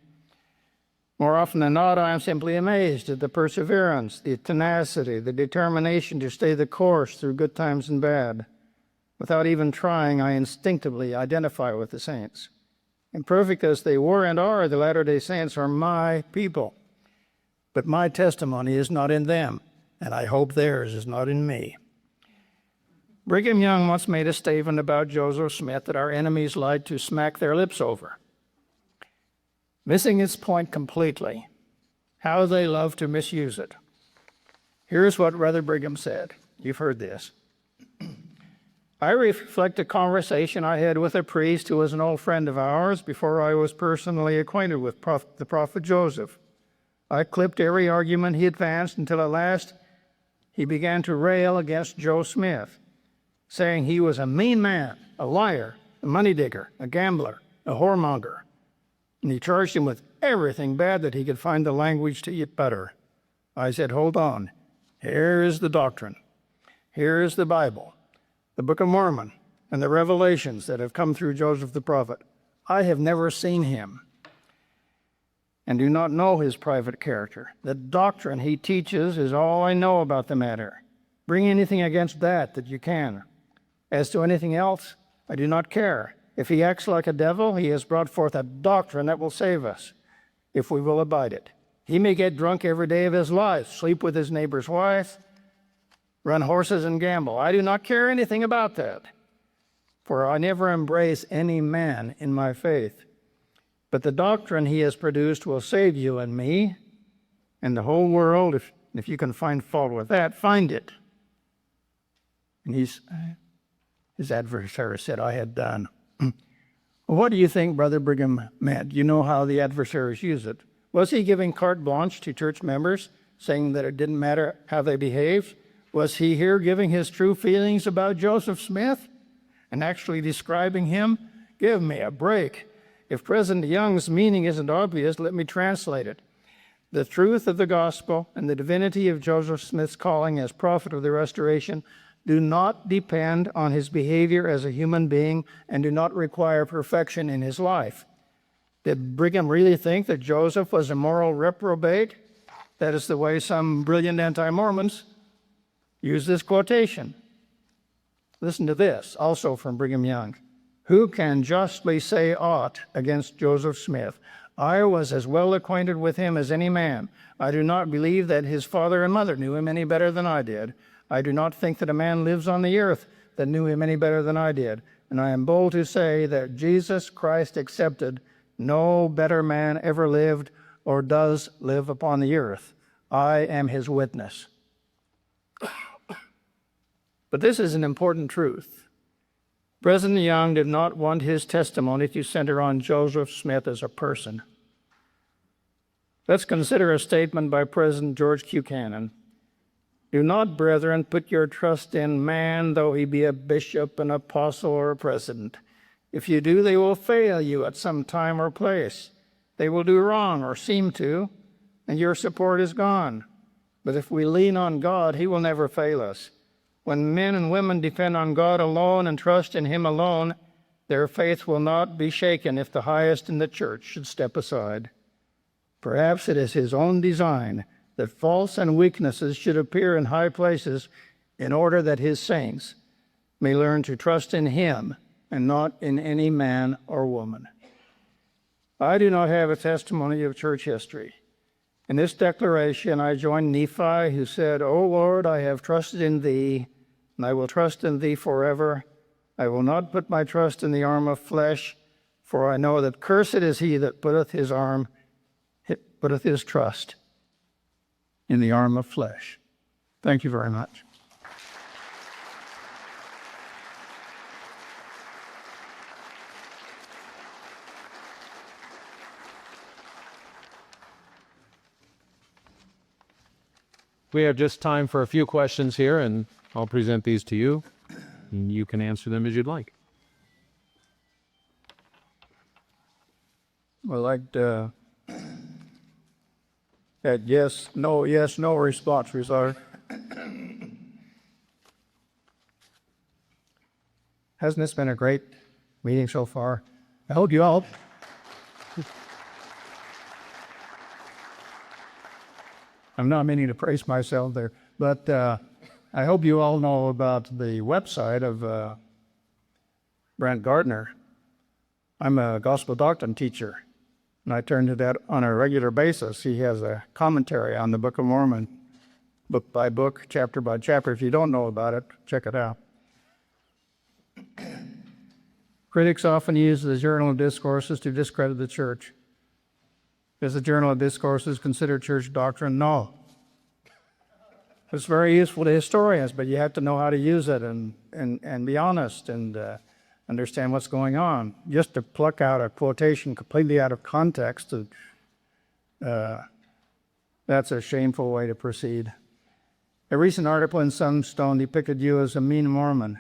More often than not, I am simply amazed at the perseverance, the tenacity, the determination to stay the course through good times and bad. Without even trying, I instinctively identify with the saints. Imperfect as they were and are, the Latter-day Saints are my people. But my testimony is not in them, and I hope theirs is not in me. Brigham Young once made a statement about Joseph Smith that our enemies like to smack their lips over, missing its point completely. How they love to misuse it. Here's what Brother Brigham said. You've heard this. I reflect a conversation I had with a priest who was an old friend of ours before I was personally acquainted with the prophet Joseph. I clipped every argument he advanced until at last he began to rail against Joe Smith, saying he was a mean man, a liar, a money digger, a gambler, a whoremonger. And he charged him with everything bad that he could find the language to eat better. I said, hold on. Here is the doctrine. Here is the Bible, the Book of Mormon, and the revelations that have come through Joseph the prophet. I have never seen him and do not know his private character. The doctrine he teaches is all I know about the matter. Bring anything against that you can. As to anything else, I do not care. If he acts like a devil, he has brought forth a doctrine that will save us, if we will abide it. He may get drunk every day of his life, sleep with his neighbor's wife, run horses and gamble. I do not care anything about that, for I never embrace any man in my faith. But the doctrine he has produced will save you and me and the whole world. If you can find fault with that, find it. And his adversary said, I had done. What do you think Brother Brigham meant? You know how the adversaries use it. Was he giving carte blanche to church members, saying that it didn't matter how they behaved? Was he here giving his true feelings about Joseph Smith and actually describing him? Give me a break. If President Young's meaning isn't obvious, let me translate it. The truth of the gospel and the divinity of Joseph Smith's calling as prophet of the restoration do not depend on his behavior as a human being and do not require perfection in his life. Did Brigham really think that Joseph was a moral reprobate? That is the way some brilliant anti-Mormons use this quotation. Listen to this, also from Brigham Young. Who can justly say aught against Joseph Smith? I was as well acquainted with him as any man. I do not believe that his father and mother knew him any better than I did. I do not think that a man lives on the earth that knew him any better than I did. And I am bold to say that Jesus Christ excepted, no better man ever lived or does live upon the earth. I am his witness. But this is an important truth. President Young did not want his testimony to center on Joseph Smith as a person. Let's consider a statement by President George Q. Cannon. Do not, brethren, put your trust in man, though he be a bishop, an apostle, or a president. If you do, they will fail you at some time or place. They will do wrong or seem to, and your support is gone. But if we lean on God, he will never fail us. When men and women depend on God alone and trust in him alone, their faith will not be shaken if the highest in the church should step aside. Perhaps it is his own design that faults and weaknesses should appear in high places in order that his saints may learn to trust in him and not in any man or woman. I do not have a testimony of church history. In this declaration, I join Nephi, who said, O Lord, I have trusted in thee, and I will trust in thee forever. I will not put my trust in the arm of flesh, for I know that cursed is he that putteth his trust in the arm of flesh. Thank you very much. We have just time for a few questions here, and I'll present these to you, and you can answer them as you'd like. I liked that yes, no response result. Hasn't this been a great meeting so far? I hope you all. I'm not meaning to praise myself there, but I hope you all know about the website of Brent Gardner. I'm a gospel doctrine teacher, and I turn to that on a regular basis. He has a commentary on the Book of Mormon, book by book, chapter by chapter. If you don't know about it, check it out. Critics often use the Journal of Discourses to discredit the church. Is the Journal of Discourses considered church doctrine? No. It's very useful to historians, but you have to know how to use it and be honest and understand what's going on. Just to pluck out a quotation completely out of context, that's a shameful way to proceed. A recent article in Sunstone depicted you as a mean Mormon.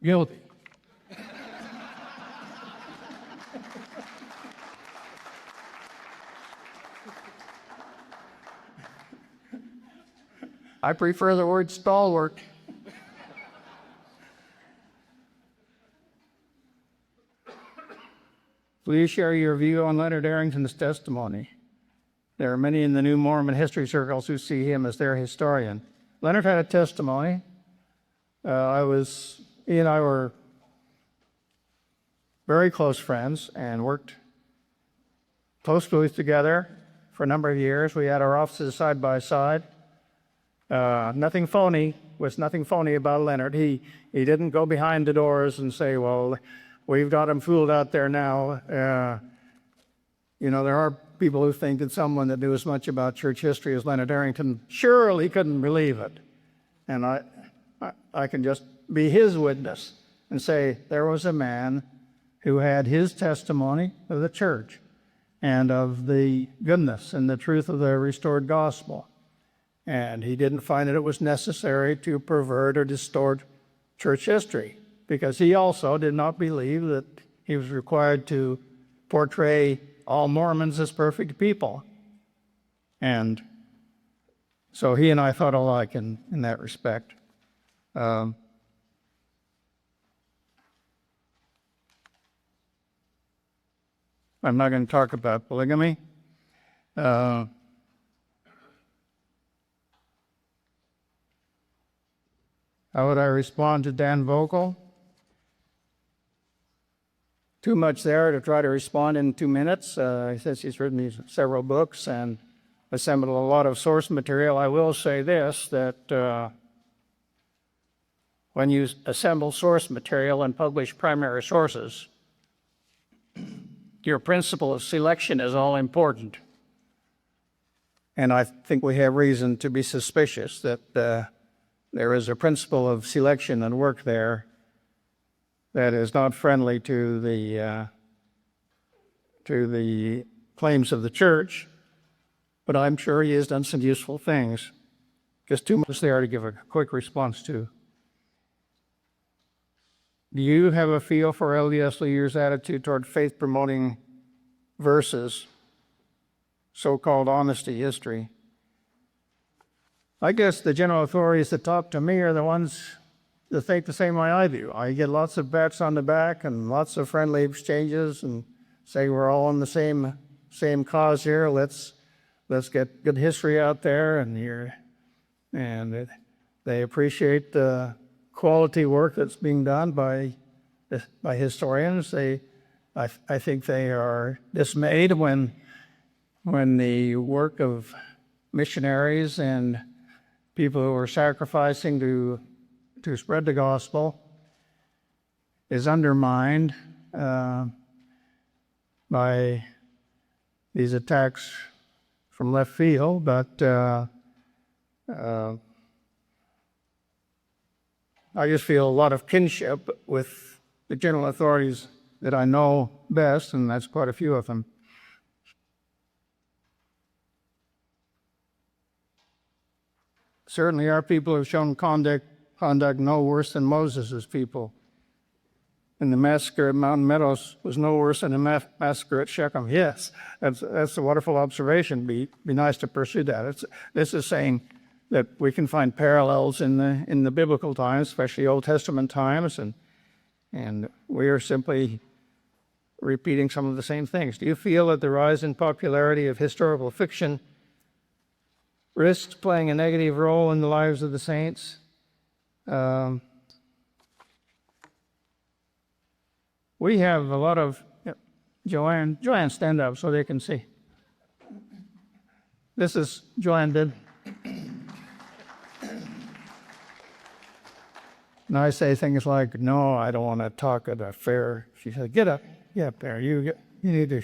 Guilty. I prefer the word stalwart. Please share your view on Leonard Arrington's testimony. There are many in the new Mormon history circles who see him as their historian. Leonard had a testimony. He and I were very close friends and worked closely together for a number of years. We had our offices side by side. Nothing phony about Leonard. He didn't go behind the doors and say, well, we've got him fooled out there now. There are people who think that someone that knew as much about church history as Leonard Arrington surely couldn't believe it. And I can just be his witness and say there was a man who had his testimony of the church and of the goodness and the truth of the restored gospel. And he didn't find that it was necessary to pervert or distort church history, because he also did not believe that he was required to portray all Mormons as perfect people. And so he and I thought alike in that respect. I'm not going to talk about polygamy. How would I respond to Dan Vogel? Too much there to try to respond in 2 minutes. He says he's written several books and assembled a lot of source material. I will say this, that when you assemble source material and publish primary sources, your principle of selection is all important. And I think we have reason to be suspicious that there is a principle of selection and work there that is not friendly to the claims of the church, but I'm sure he has done some useful things. Just 2 minutes there to give a quick response to. Do you have a feel for LDS leaders' attitude toward faith-promoting versus so-called honesty history? I guess the general authorities that talk to me are the ones that think the same way I do. I get lots of pats on the back and lots of friendly exchanges and say we're all on the same cause here. Let's get good history out there, and they appreciate the quality work that's being done by historians. I think they are dismayed when the work of missionaries and people who are sacrificing to spread the gospel is undermined by these attacks from left field, but I just feel a lot of kinship with the general authorities that I know best, and that's quite a few of them. Certainly our people have shown conduct no worse than Moses' people. And the massacre at Mountain Meadows was no worse than the massacre at Shechem. Yes, that's a wonderful observation. Be nice to pursue that. This is saying that we can find parallels in the biblical times, especially Old Testament times, and we are simply repeating some of the same things. Do you feel that the rise in popularity of historical fiction risks playing a negative role in the lives of the saints? We have a lot of, Joanne, stand up so they can see. This is Joanne did. And I say things like, no, I don't want to talk at a fair. She said, get up there. You need to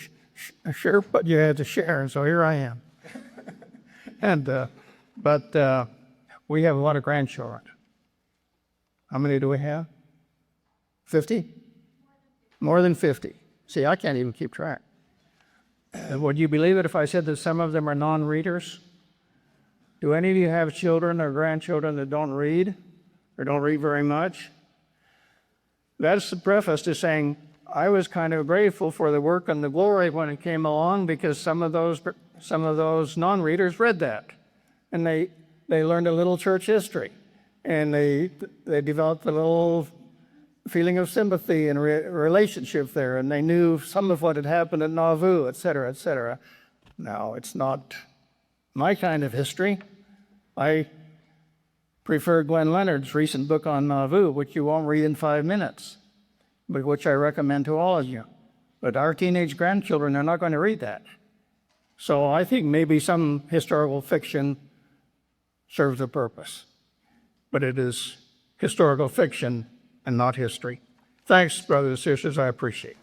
share, but you had to share, and so here I am. But we have a lot of grandchildren. How many do we have? 50? More than 50. See, I can't even keep track. Would you believe it if I said that some of them are non-readers? Do any of you have children or grandchildren that don't read or don't read very much? That's the preface to saying I was kind of grateful for the work on the glory when it came along, because some of those non-readers read that, and they learned a little church history, and they developed a little feeling of sympathy and relationship there, and they knew some of what had happened at Nauvoo, et cetera, et cetera. Now, it's not my kind of history. I prefer Glenn Leonard's recent book on Nauvoo, which you won't read in 5 minutes, but which I recommend to all of you. But our teenage grandchildren are not going to read that. So I think maybe some historical fiction serves a purpose, but it is historical fiction and not history. Thanks, brothers and sisters, I appreciate it.